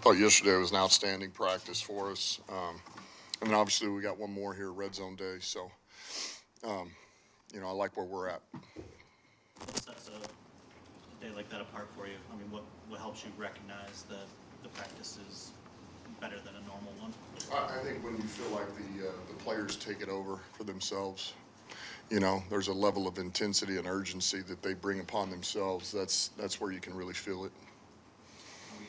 thought yesterday was an outstanding practice for us. And then obviously we got one more here, Red Zone Day. So, I like where we're at. What sets a day like that apart for you? I mean, what helps you recognize that the practice is better than a normal one? I think when you feel like the players take it over for themselves, there's a level of intensity and urgency that they bring upon themselves. That's where you can really feel it. We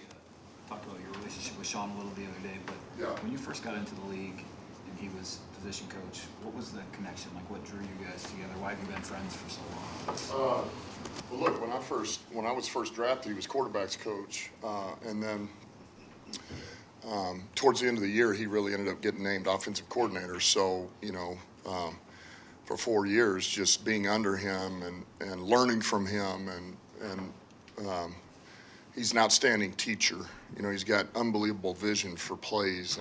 talked about your relationship with Sean a little the other day, but Yeah. when you first got into the league and he was position coach, what was the connection? Like, what drew you guys together? Why have you been friends for so long? Well, look, when I was first drafted, he was quarterbacks coach, and then towards the end of the year, he really ended up getting named offensive coordinator. So, for 4 years, just being under him and learning from him, and he's an outstanding teacher. He's got unbelievable vision for plays,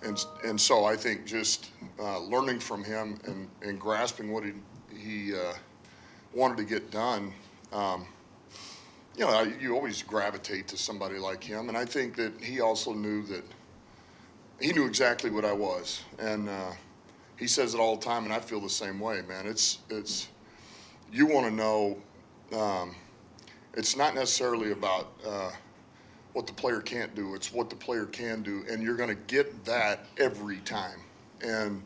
and so I think just learning from him and grasping what he wanted to get done. You always gravitate to somebody like him, and I think that he also knew that he knew exactly what I was, and he says it all the time, and I feel the same way, man. It's you want to know. It's not necessarily about what the player can't do. It's what the player can do, and you're going to get that every time. And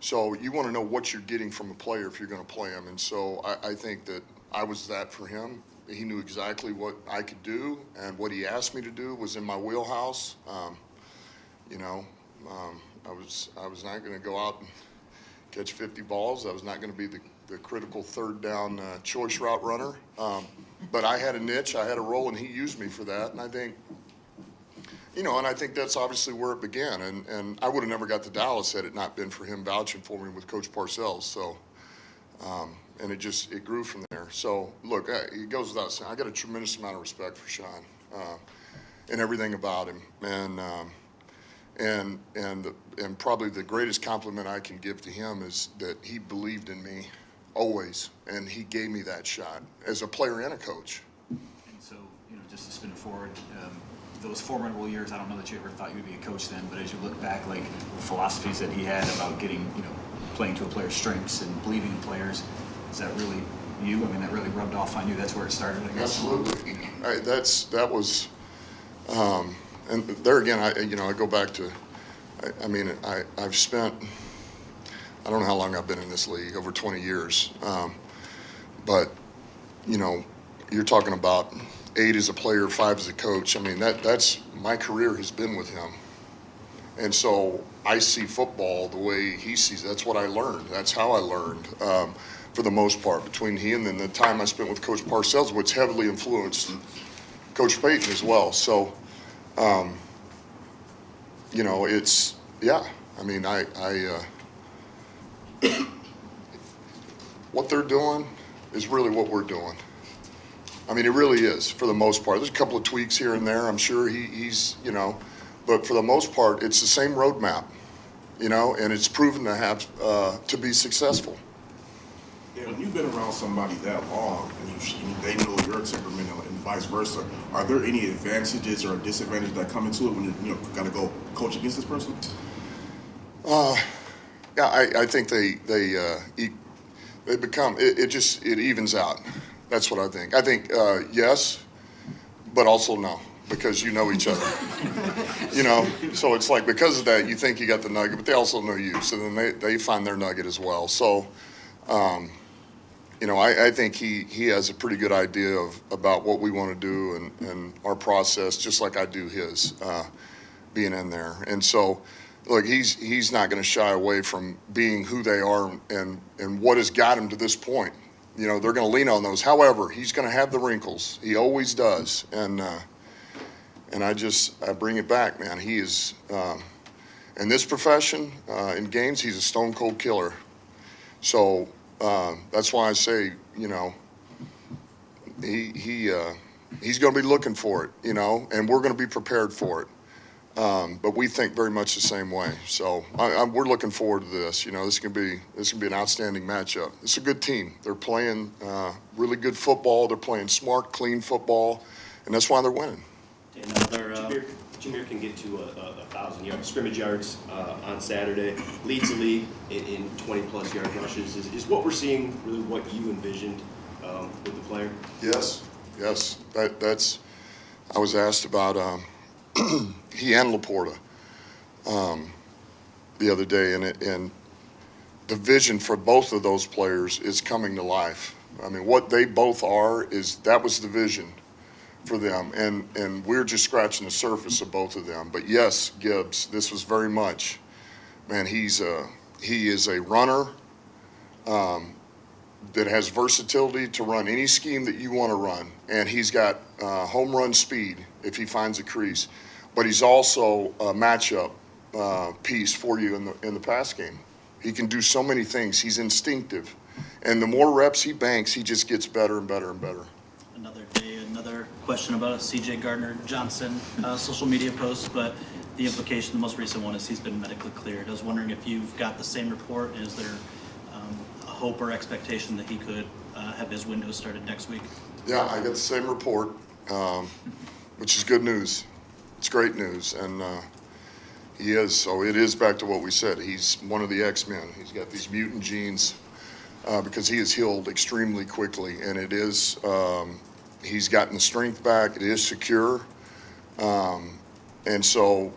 so you want to know what you're getting from a player if you're going to play him. And so I think that I was that for him. He knew exactly what I could do, and what he asked me to do was in my wheelhouse. I was not going to go out and catch 50 balls. I was not going to be the critical third down choice route runner. But I had a niche, I had a role, and he used me for that. And I think, and I think that's obviously where it began. And I would have never got to Dallas had it not been for him vouching for me with Coach Parcells. So, and it grew from there. So, look, it goes without saying, I got a tremendous amount of respect for Sean and everything about him. And probably the greatest compliment I can give to him is that he believed in me always, and he gave me that shot as a player and a coach. And so, just to spin it forward, those formidable years, I don't know that you ever thought you would be a coach then, but as you look back, like the philosophies that he had about getting, playing to a player's strengths and believing in players, is that really you? I mean, that really rubbed off on you. That's where it started, I guess. Absolutely. That was, and there again, I go back to, I've spent, I don't know how long I've been in this league, over 20 years. But, you're talking about 8 as a player, 5 as a coach. I mean, that's my career has been with him. And so I see football the way he sees it. That's what I learned. That's how I learned, for the most part, between he and then the time I spent with Coach Parcells, which heavily influenced Coach Payton as well. So, it's, yeah. I mean, what they're doing is really what we're doing. I mean, it really is, for the most part. There's a couple of tweaks here and there. I'm sure he's, but for the most part, it's the same roadmap, and it's proven to have to be successful. Yeah, when you've been around somebody that long, and they know your temperament and vice versa, are there any advantages or disadvantages that come into it when you got to go coach against this person? Yeah, I think they become it evens out. That's what I think. I think yes, but also no, because you know each other. So it's like, because of that, you think you got the nugget, but they also know you. So then they find their nugget as well. So, I think he has a pretty good idea about what we want to do and our process, just like I do his, being in there. And so, look, he's not going to shy away from being who they are and what has got him to this point. They're going to lean on those. However, he's going to have the wrinkles. He always does. And I bring it back, man. He is, in this profession, in games, he's a stone cold killer. So that's why I say, he's going to be looking for it, and we're going to be prepared for it. But we think very much the same way. So we're looking forward to this. This can be an outstanding matchup. It's a good team. They're playing really good football. They're playing smart, clean football, and that's why they're winning. Another Jameer can get to 1,000 scrimmage yards on Saturday, leads the league in 20-plus yard rushes. Is what we're seeing really what you envisioned with the player? Yes. That's. I was asked about he and Laporta the other day, and the vision for both of those players is coming to life. I mean, what they both are that was the vision for them, and we're just scratching the surface of both of them. But yes, Gibbs, this was very much, man. He is a runner that has versatility to run any scheme that you want to run, and he's got home run speed if he finds a crease. But he's also a matchup piece for you in the pass game. He can do so many things. He's instinctive, and the more reps he banks, he just gets better and better and better. Another day, another question about a CJ Gardner-Johnson social media post, but the implication, the most recent one, is he's been medically cleared. I was wondering if you've got the same report. Is there a hope or expectation that he could have his window started next week? Yeah, I got the same report, which is good news. It's great news, and he is. So it is back to what we said. He's one of the X-Men. He's got these mutant genes because he is healed extremely quickly, and it is. He's gotten the strength back. It is secure, and so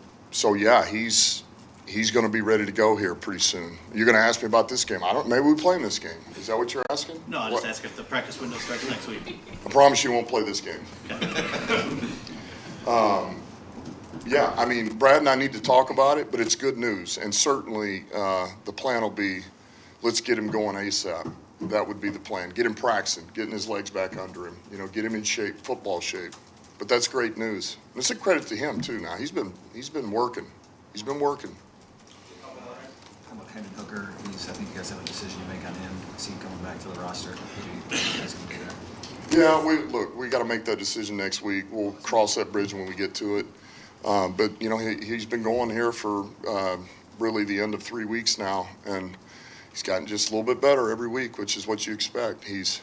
yeah, he's going to be ready to go here pretty soon. You're going to ask me about this game. Maybe we play in this game. Is that what you're asking? No, I just ask if the practice window starts next week. I promise you won't play this game. Okay. Yeah, I mean, Brad and I need to talk about it, but it's good news. And certainly the plan will be, let's get him going ASAP. That would be the plan. Get him practicing, getting his legs back under him, get him in shape, football shape. But that's great news. And it's a credit to him too now. He's been working. He's been working. How about Hendon Hooker? I think you guys have a decision to make on him. Is he coming back to the roster? What are you guys going to do there? Yeah, we got to make that decision next week. We'll cross that bridge when we get to it. But he's been going here for really the end of 3 weeks now, and he's gotten just a little bit better every week, which is what you expect. He's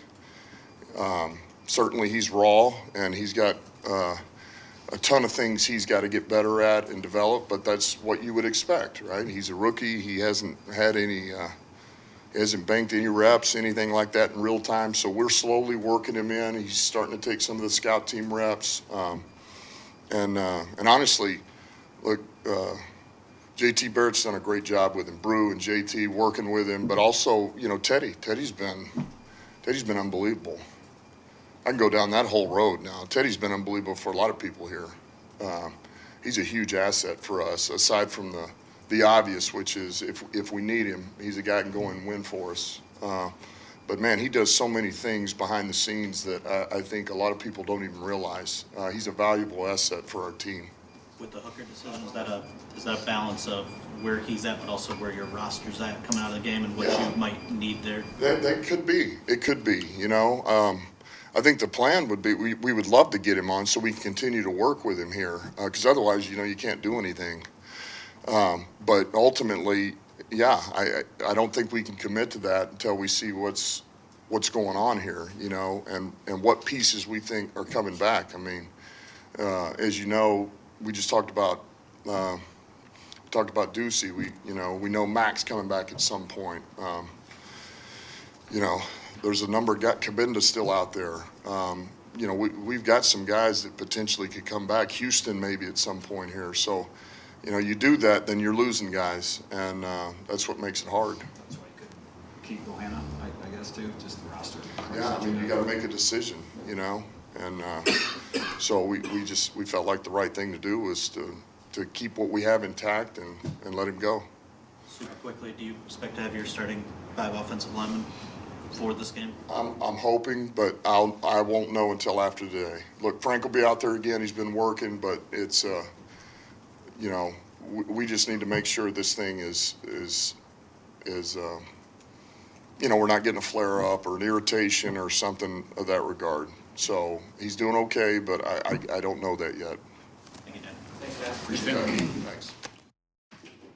certainly he's raw, and he's got a ton of things he's got to get better at and develop. But that's what you would expect, right? He's a rookie. He hasn't had any. He hasn't banked any reps, anything like that in real time. So we're slowly working him in. He's starting to take some of the scout team reps. And honestly, look, JT Barrett's done a great job with him. Brew and JT working with him, but also, Teddy. Teddy's been unbelievable. I can go down that whole road now. Teddy's been unbelievable for a lot of people here. He's a huge asset for us, aside from the obvious, which is if we need him, he's a guy who can go and win for us. But, man, he does so many things behind the scenes that I think a lot of people don't even realize. He's a valuable asset for our team. With the Hooker decision, is that a balance of where he's at, but also where your roster's at coming out of the game and what you might need there? That could be. It could be, I think the plan would be we would love to get him on so we can continue to work with him here because otherwise, you can't do anything. But ultimately, yeah, I don't think we can commit to that until we see what's going on here, and what pieces we think are coming back. I mean, as you know, we just talked about Ducey. We know Mac's coming back at some point. There's a number. Got Cabinda still out there. We've got some guys that potentially could come back. Houston maybe at some point here. So. You do that, then you're losing guys, and that's what makes it hard. That's why you could keep Bohanna, I guess, too, just the roster. Yeah, I mean, you got to make a decision, and so we felt like the right thing to do was to keep what we have intact and let him go. Super quickly, do you expect to have your starting 5 offensive linemen for this game? I'm hoping, but I won't know until after today. Look, Frank will be out there again. He's been working, but it's we just need to make sure this thing is we're not getting a flare up or an irritation or something of that regard. So he's doing okay, but I don't know that yet. Thank you, Dan. Appreciate it.